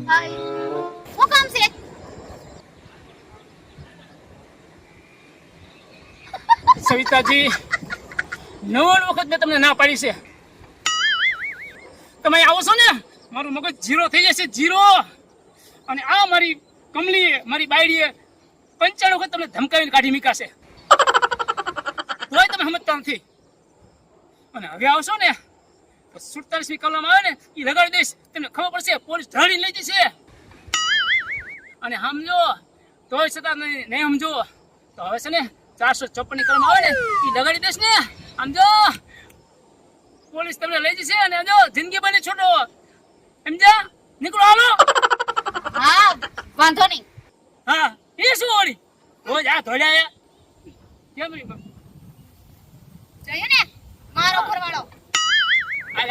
હાય શું કામ છે? સવિતાજી, 9 વખત મેં તમને ના પાડી છે. તમે આવો છો ને મારું મગજ જીરો થઈ જશે, જીરો. અને આ મારી કમલી, મારી બાયડીએ 95 વખત તમને ધમકાવીને કાઢી મૂક્યા છે, તોય તમે સમજતા નથી. અને હવે આવશો ને તો 47મી કલમ આવે ને એ લગાડી દઈશ, તમને ખબર પડશે, પોલીસ ઢાળીને લઈ જશે. અને સમજો તોય છતાં નહીં સમજો તો હવે છે ને 454ની કલમ આવે ને એ લગાડી દઈશ ને, સમજો પોલીસ તમને લઈ જશે. અને સમજો જિંદગી બની છોડો, સમજ્યા? નીકળો, હાલો. હા વાંધો નહીં. હા એ શું વળી રોજ આ ધોળ્યા કેમ જોયું ને મારો ઘરવાળો આ